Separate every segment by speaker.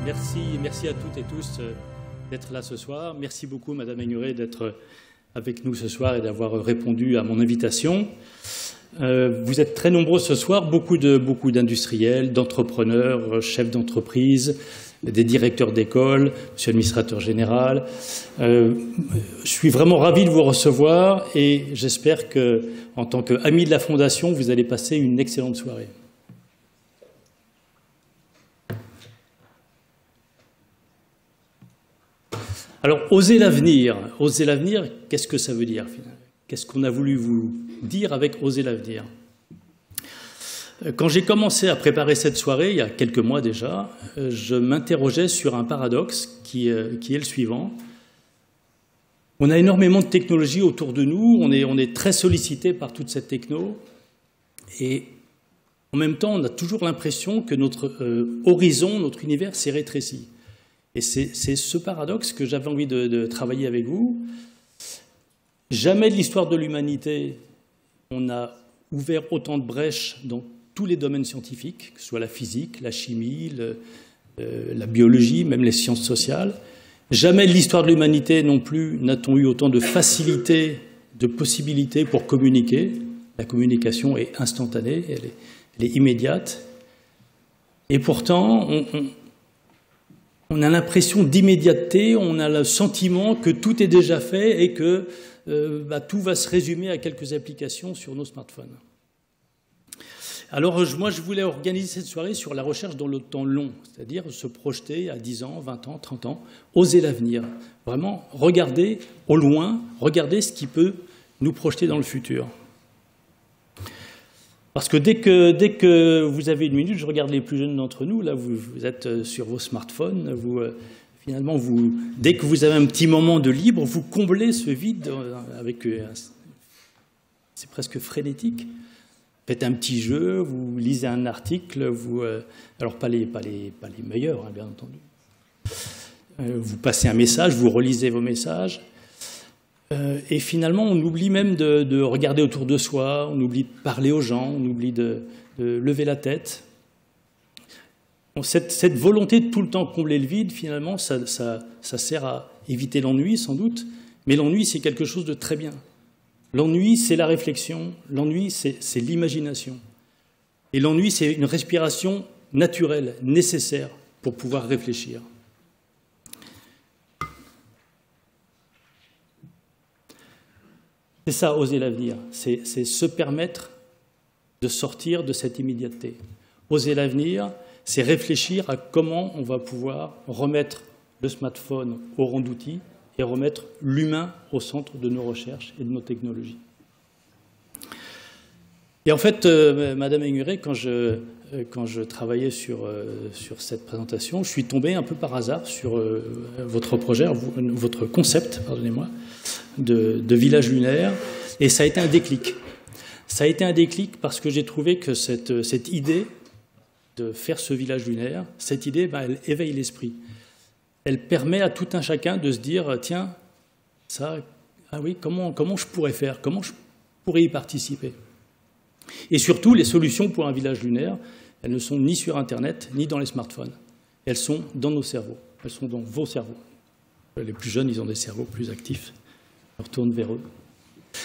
Speaker 1: Merci à toutes et tous d'être là ce soir. Merci beaucoup, Madame Aigneret, d'être avec nous ce soir et d'avoir répondu à mon invitation. Vous êtes très nombreux ce soir, beaucoup d'industriels, d'entrepreneurs, chefs d'entreprise, des directeurs d'école, monsieur l'administrateur général. Je suis vraiment ravi de vous recevoir et j'espère que, en tant qu'ami de la Fondation, vous allez passer une excellente soirée. Alors, oser l'avenir, qu'est-ce que ça veut dire finalement? Qu'est-ce qu'on a voulu vous dire avec oser l'avenir? Quand j'ai commencé à préparer cette soirée, il y a quelques mois déjà, je m'interrogeais sur un paradoxe qui est le suivant. On a énormément de technologies autour de nous, on est très sollicité par toute cette techno, et en même temps, on a toujours l'impression que notre horizon, notre univers s'est rétréci. Et c'est ce paradoxe que j'avais envie de travailler avec vous. Jamais de l'histoire de l'humanité, on a ouvert autant de brèches dans tous les domaines scientifiques, que ce soit la physique, la chimie, la biologie, même les sciences sociales. Jamais de l'histoire de l'humanité non plus n'a-t-on eu autant de facilité, de possibilités pour communiquer. La communication est instantanée, elle est immédiate. Et pourtant, on a l'impression d'immédiateté, on a le sentiment que tout est déjà fait et que tout va se résumer à quelques applications sur nos smartphones. Alors moi, je voulais organiser cette soirée sur la recherche dans le temps long, c'est-à-dire se projeter à 10 ans, 20 ans, 30 ans, oser l'avenir. Vraiment, regarder au loin, regarder ce qui peut nous projeter dans le futur. Parce que dès que vous avez une minute, je regarde les plus jeunes d'entre nous, là vous êtes sur vos smartphones, finalement, dès que vous avez un petit moment de libre, vous comblez ce vide avec... c'est presque frénétique. Vous faites un petit jeu, vous lisez un article, alors pas les meilleurs, hein, bien entendu. Vous passez un message, vous relisez vos messages. Et finalement, on oublie même de regarder autour de soi, on oublie de parler aux gens, on oublie de lever la tête. Cette volonté de tout le temps combler le vide, finalement, ça sert à éviter l'ennui, sans doute, mais l'ennui, c'est quelque chose de très bien. L'ennui, c'est la réflexion, l'ennui, c'est l'imagination. Et l'ennui, c'est une respiration naturelle, nécessaire pour pouvoir réfléchir. C'est ça, oser l'avenir, c'est se permettre de sortir de cette immédiateté. Oser l'avenir, c'est réfléchir à comment on va pouvoir remettre le smartphone au rang d'outil et remettre l'humain au centre de nos recherches et de nos technologies. Et en fait, Madame Aigneret, quand je travaillais sur cette présentation, je suis tombé un peu par hasard sur votre projet, votre concept, pardonnez-moi, de village lunaire, et ça a été un déclic. Ça a été un déclic parce que j'ai trouvé que cette idée de faire ce village lunaire, cette idée, elle éveille l'esprit. Elle permet à tout un chacun de se dire, tiens, ça, ah oui, comment je pourrais faire, comment je pourrais y participer. Et surtout, les solutions pour un village lunaire, elles ne sont ni sur Internet, ni dans les smartphones. Elles sont dans nos cerveaux, elles sont dans vos cerveaux. Les plus jeunes, ils ont des cerveaux plus actifs. On retourne vers eux.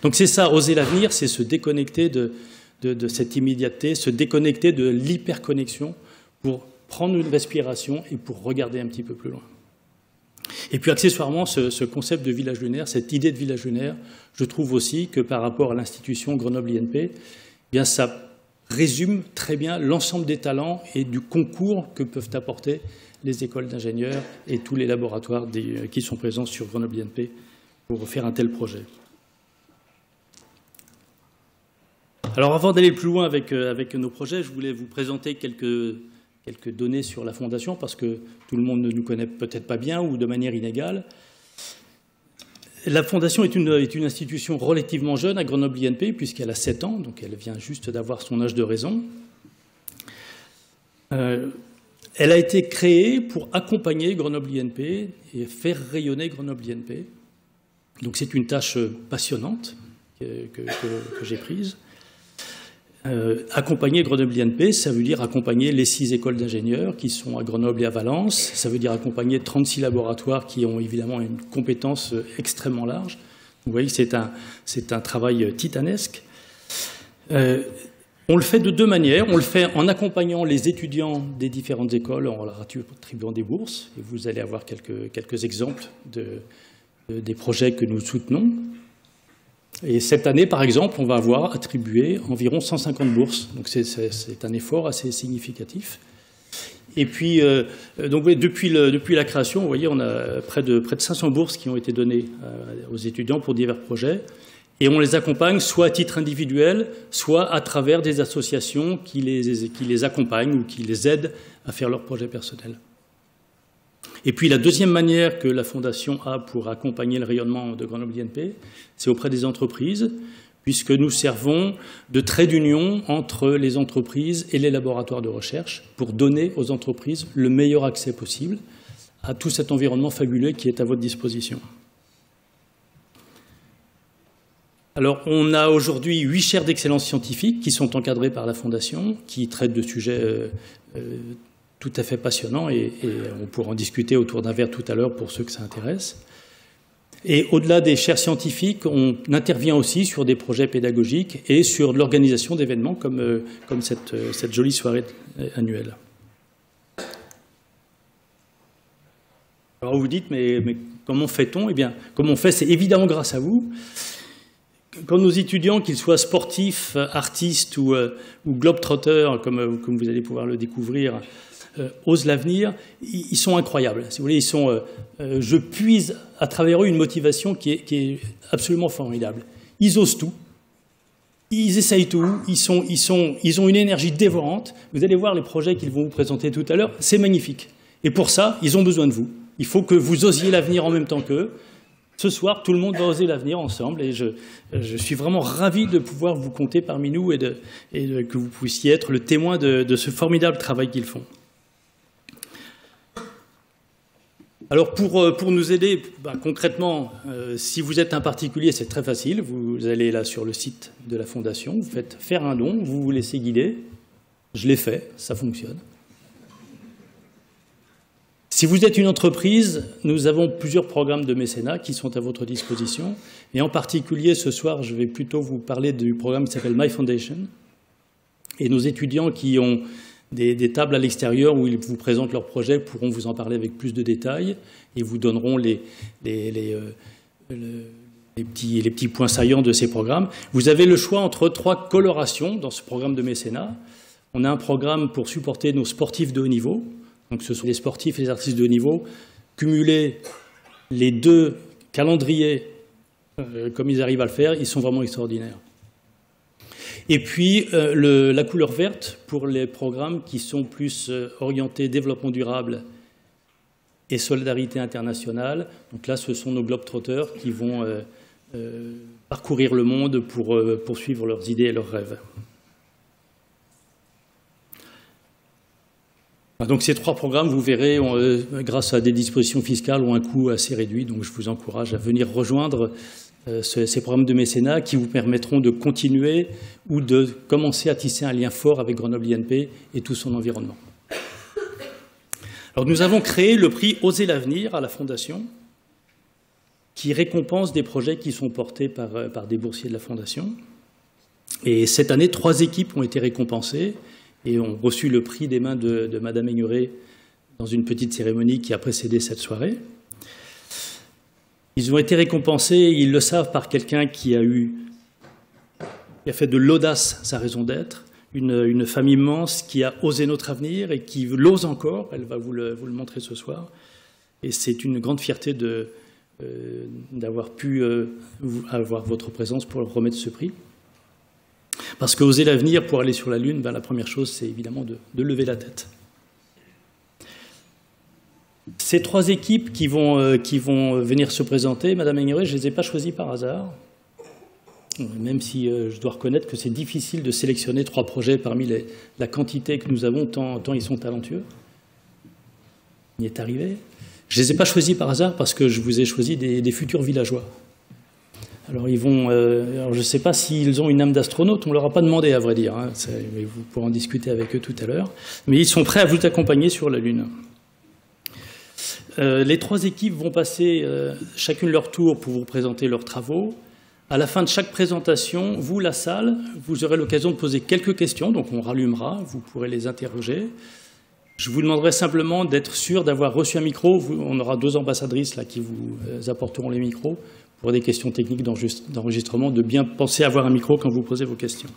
Speaker 1: Donc c'est ça, oser l'avenir, c'est se déconnecter de cette immédiateté, se déconnecter de l'hyperconnexion pour prendre une respiration et pour regarder un petit peu plus loin. Et puis accessoirement, ce concept de village lunaire, cette idée de village lunaire, je trouve aussi que par rapport à l'institution Grenoble INP, eh bien ça résume très bien l'ensemble des talents et du concours que peuvent apporter les écoles d'ingénieurs et tous les laboratoires qui sont présents sur Grenoble INP pour faire un tel projet. Alors avant d'aller plus loin avec nos projets, je voulais vous présenter quelques données sur la Fondation, parce que tout le monde ne nous connaît peut-être pas bien ou de manière inégale. La Fondation est une institution relativement jeune à Grenoble INP, puisqu'elle a 7 ans, donc elle vient juste d'avoir son âge de raison. Elle a été créée pour accompagner Grenoble INP et faire rayonner Grenoble INP. Donc c'est une tâche passionnante que j'ai prise. Accompagner Grenoble INP, ça veut dire accompagner les 6 écoles d'ingénieurs qui sont à Grenoble et à Valence. Ça veut dire accompagner 36 laboratoires qui ont évidemment une compétence extrêmement large. Vous voyez que c'est un travail titanesque. On le fait de 2 manières. On le fait en accompagnant les étudiants des différentes écoles, en leur attribuant des bourses. Et vous allez avoir quelques exemples des projets que nous soutenons. Et cette année, par exemple, on va avoir attribué environ 150 bourses. Donc c'est un effort assez significatif. Et puis, donc, depuis la création, vous voyez, on a près de 500 bourses qui ont été données aux étudiants pour divers projets. Et on les accompagne soit à titre individuel, soit à travers des associations qui les accompagnent ou qui les aident à faire leurs projets personnels. Et puis la deuxième manière que la Fondation a pour accompagner le rayonnement de Grenoble INP, c'est auprès des entreprises, puisque nous servons de trait d'union entre les entreprises et les laboratoires de recherche pour donner aux entreprises le meilleur accès possible à tout cet environnement fabuleux qui est à votre disposition. Alors, on a aujourd'hui 8 chaires d'excellence scientifique qui sont encadrées par la Fondation, qui traitent de sujets tout à fait passionnants, et on pourra en discuter autour d'un verre tout à l'heure pour ceux que ça intéresse. Et au-delà des chaires scientifiques, on intervient aussi sur des projets pédagogiques et sur l'organisation d'événements comme cette jolie soirée annuelle. Alors vous vous dites, mais comment fait-on? Eh bien, comment on fait? C'est évidemment grâce à vous. Quand nos étudiants, qu'ils soient sportifs, artistes ou globetrotters, comme vous allez pouvoir le découvrir, osent l'avenir, ils sont incroyables. Si vous voulez, je puise à travers eux une motivation qui est absolument formidable. Ils osent tout, ils essayent tout, ils ont une énergie dévorante. Vous allez voir les projets qu'ils vont vous présenter tout à l'heure, c'est magnifique. Et pour ça, ils ont besoin de vous. Il faut que vous osiez l'avenir en même temps qu'eux. Ce soir, tout le monde va oser l'avenir ensemble, et je suis vraiment ravi de pouvoir vous compter parmi nous et que vous puissiez être le témoin de ce formidable travail qu'ils font. Alors pour nous aider, concrètement, si vous êtes un particulier, c'est très facile. Vous allez là sur le site de la Fondation, vous faites faire un don, vous vous laissez guider. Je l'ai fait, ça fonctionne. Si vous êtes une entreprise, nous avons plusieurs programmes de mécénat qui sont à votre disposition. Et en particulier, ce soir, je vais plutôt vous parler du programme qui s'appelle My Foundation. Et nos étudiants qui ont des tables à l'extérieur où ils vous présentent leurs projets pourront vous en parler avec plus de détails et vous donneront les petits points saillants de ces programmes. Vous avez le choix entre 3 colorations dans ce programme de mécénat. On a un programme pour supporter nos sportifs de haut niveau. Donc ce sont les sportifs et les artistes de haut niveau. Cumuler les 2 calendriers comme ils arrivent à le faire, ils sont vraiment extraordinaires. Et puis la couleur verte pour les programmes qui sont plus orientés développement durable et solidarité internationale. Donc là, ce sont nos globetrotters qui vont parcourir le monde pour poursuivre leurs idées et leurs rêves. Donc ces 3 programmes, vous verrez, grâce à des dispositions fiscales, ont un coût assez réduit. Donc je vous encourage à venir rejoindre ces programmes de mécénat qui vous permettront de continuer ou de commencer à tisser un lien fort avec Grenoble INP et tout son environnement. Alors nous avons créé le prix Oser l'avenir à la Fondation, qui récompense des projets qui sont portés par des boursiers de la Fondation. Et cette année, 3 équipes ont été récompensées et ont reçu le prix des mains de Madame Aigneré dans une petite cérémonie qui a précédé cette soirée. Ils ont été récompensés, ils le savent, par quelqu'un qui a fait de l'audace sa raison d'être, une femme immense qui a osé notre avenir et qui l'ose encore. Elle va vous le montrer ce soir. Et c'est une grande fierté d'avoir pu avoir votre présence pour remettre ce prix. Parce qu'oser l'avenir pour aller sur la Lune, la première chose, c'est évidemment de lever la tête. Ces 3 équipes qui vont venir se présenter, Madame Aigneré, je ne les ai pas choisies par hasard, même si je dois reconnaître que c'est difficile de sélectionner 3 projets parmi la quantité que nous avons, tant ils sont talentueux. On y est arrivé. Je ne les ai pas choisis par hasard parce que je vous ai choisi des futurs villageois. Alors, alors je ne sais pas s'ils ont une âme d'astronaute, on ne leur a pas demandé à vrai dire, hein, mais vous pourrez en discuter avec eux tout à l'heure. Mais ils sont prêts à vous accompagner sur la Lune. Les 3 équipes vont passer chacune leur tour pour vous présenter leurs travaux. À la fin de chaque présentation, vous, la salle, vous aurez l'occasion de poser quelques questions, donc on rallumera, vous pourrez les interroger. Je vous demanderai simplement d'être sûr d'avoir reçu un micro. On aura 2 ambassadrices là, qui vous apporteront les micros pour des questions techniques d'enregistrement, de bien penser à avoir un micro quand vous posez vos questions.